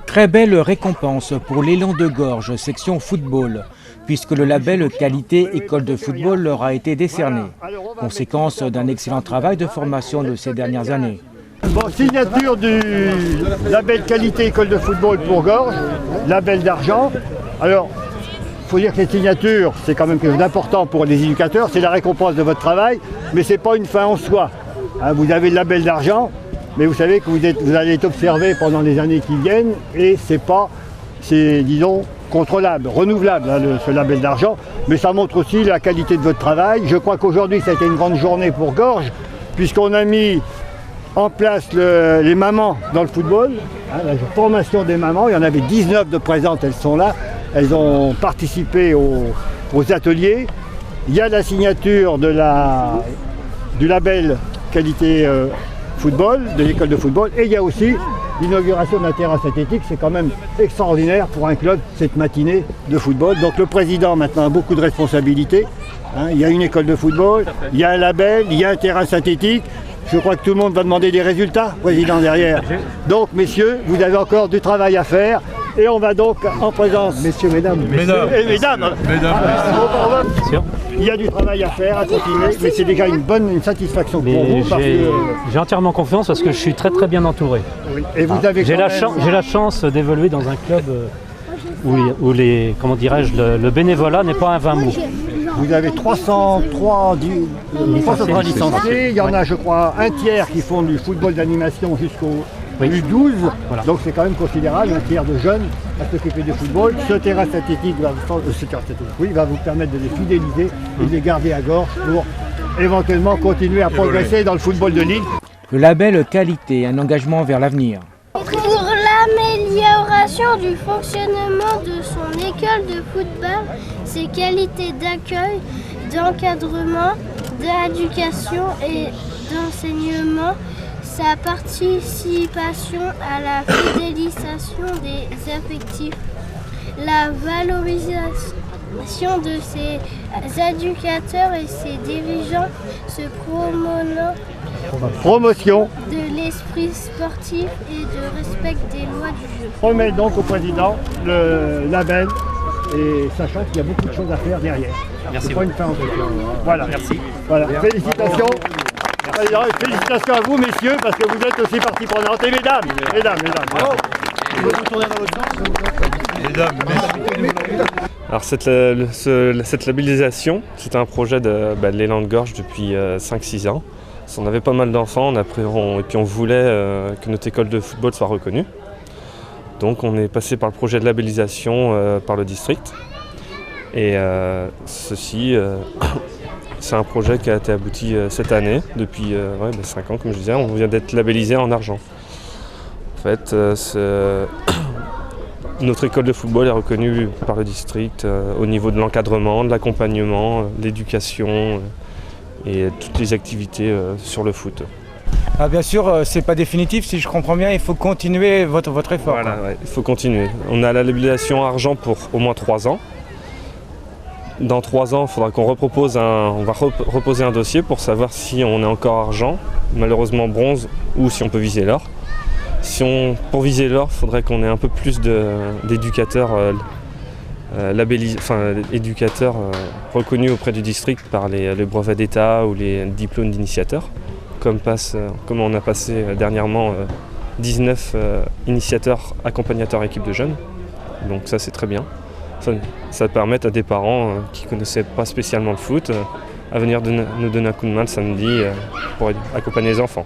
Très belle récompense pour l'Élan de Gorges, section football, puisque le label qualité école de football leur a été décerné, conséquence d'un excellent travail de formation de ces dernières années. Bon, signature du label qualité école de football pour Gorges, label d'argent. Alors, il faut dire que les signatures, c'est quand même quelque chose d'important pour les éducateurs, c'est la récompense de votre travail, mais ce n'est pas une fin en soi. Hein, vous avez le label d'argent, mais vous savez que vous allez être observé pendant les années qui viennent, et c'est disons, contrôlable, renouvelable, hein, ce label d'argent, mais ça montre aussi la qualité de votre travail. Je crois qu'aujourd'hui, ça a été une grande journée pour Gorges, puisqu'on a mis en place les mamans dans le football, hein, la formation des mamans. Il y en avait 19 de présentes, elles sont là, elles ont participé aux ateliers. Il y a la signature du label qualité football, de l'école de football, et il y a aussi l'inauguration d'un terrain synthétique. C'est quand même extraordinaire pour un club cette matinée de football. Donc le président maintenant a beaucoup de responsabilités, hein. Il y a une école de football, il y a un label, il y a un terrain synthétique. Je crois que tout le monde va demander des résultats, président, derrière. Donc, messieurs, vous avez encore du travail à faire. Et on va donc, en présence, messieurs, mesdames, il y a du travail à faire, à continuer, mais c'est déjà une satisfaction pour vous. J'ai entièrement confiance parce que je suis très bien entouré. Oui. Et vous avez j'ai la chance d'évoluer dans un club où le bénévolat n'est pas un vain mot. Vous avez 303 licenciés, il y en a je crois un tiers qui font du football d'animation jusqu'au U12, voilà. Donc c'est quand même considérable, un tiers de jeunes à s'occuper du football. Ce terrain synthétique va vous permettre de les fidéliser et de les garder à Gorges pour éventuellement continuer à progresser dans le football de Ligue. Le label qualité, un engagement vers l'avenir. Pour l'amélioration du fonctionnement de son école de football, ses qualités d'accueil, d'encadrement, d'éducation et d'enseignement, sa participation à la fidélisation des effectifs, la valorisation de ses éducateurs et ses dirigeants, se promotion de l'esprit sportif et de respect des lois du jeu. On met donc au président le label, et sachant qu'il y a beaucoup de choses à faire derrière. Merci. Pas une fin en soi. Voilà. Merci. Voilà. Félicitations. Félicitations à vous, messieurs, parce que vous êtes aussi partie prenante. Et mesdames. Bravo. Vous pouvez vous tourner dans votre sens. Mesdames, alors cette labellisation, c'est un projet de l'Élan de Gorges depuis 5-6 ans. On avait pas mal d'enfants et puis on voulait que notre école de football soit reconnue. Donc on est passé par le projet de labellisation par le district. Et ceci, c'est un projet qui a été abouti cette année, depuis 5 ans, comme je disais. On vient d'être labellisé en argent. En fait, notre école de football est reconnue par le district au niveau de l'encadrement, de l'accompagnement, de l'éducation et toutes les activités sur le foot. Ah, bien sûr, c'est pas définitif, si je comprends bien, il faut continuer votre effort. Voilà, ouais, il faut continuer. On a la labellisation argent pour au moins 3 ans. Dans 3 ans, il faudra qu'on reposer un dossier pour savoir si on est encore argent, malheureusement bronze, ou si on peut viser l'or. Pour viser l'or, il faudrait qu'on ait un peu plus d'éducateurs éducateurs reconnus auprès du district par les brevets d'État ou les diplômes d'initiateurs, comme on a passé dernièrement 19 initiateurs accompagnateurs équipe de jeunes. Donc ça c'est très bien. Ça permet à des parents qui ne connaissaient pas spécialement le foot à venir nous donner un coup de main le samedi pour accompagner les enfants.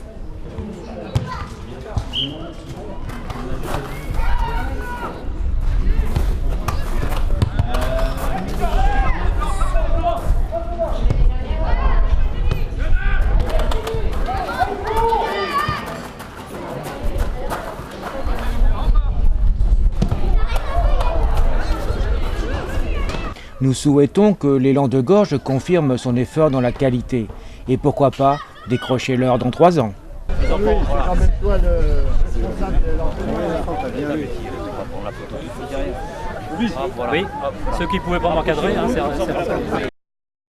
Nous souhaitons que l'Élan de Gorges confirme son effort dans la qualité. Et pourquoi pas décrocher l'heure dans 3 ans. Oui, c'est quand même toi le responsable de l'entraînement. Oui, ceux qui ne pouvaient pas m'encadrer, hein, c'est